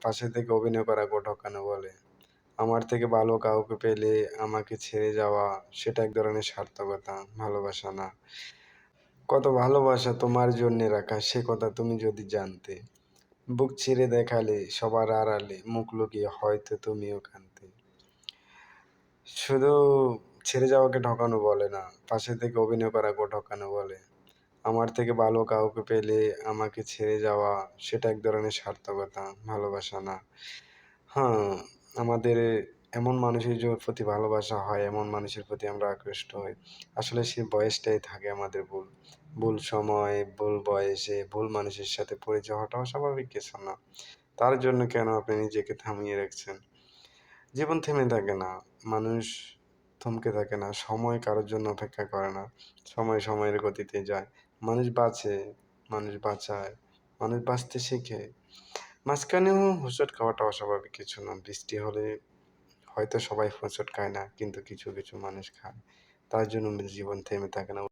পাশে থেকে অভিনয় করাকেও ঠকানো বলে। আমার থেকে ভালো কাউকে পেলে আমাকে ছেড়ে যাওয়া সেটা এক ধরনের সার্থকতা, ভালোবাসা না। কত ভালোবাসা তোমার জন্যে রাখা সে কথা তুমি যদি জানতে। বুক চিরে দেখালে সবার আড়ালে মুখ লুকিয়ে হয়তো তুমিও কাঁদতে। শুধু ছেড়ে যাওয়াকে ঠকানো বলে না, পাশে থেকে অভিনয় করাকেও ঠকানো বলে। আমার থেকে ভালো কাউকে পেলে আমাকে ছেড়ে যাওয়া সেটা এক ধরনের সার্থকতা, ভালোবাসা না। হ্যাঁ, আমাদের এমন মানুষের প্রতি ভালোবাসা হয়, এমন মানুষের প্রতি আমরা আকৃষ্ট হই। আসলে সে বয়সটাই থাকে আমাদের ভুল। ভুল সময়ে, ভুল বয়সে, ভুল মানুষের সাথে পরিচয় হওয়াটাও স্বাভাবিক কিছু না। তার জন্য কেন আপনি নিজেকে থামিয়ে রাখছেন? জীবন থেমে থাকে না। মানুষ থমকে থাকে না। সময় কারোর জন্য অপেক্ষা করে না। সময় সময়ের গতিতে যায়। মানুষ বাঁচে, মানুষ বাঁচায়, মানুষ বাঁচতে শিখে। মাঝখানেও হোঁচট খাওয়াটা অস্বাভাবিক কিছু না। বৃষ্টি হলে হয়তো সবাই হোঁচট খায় না, কিন্তু কিছু মানুষ খায়। তার জন্য জীবন থেমে থাকে না।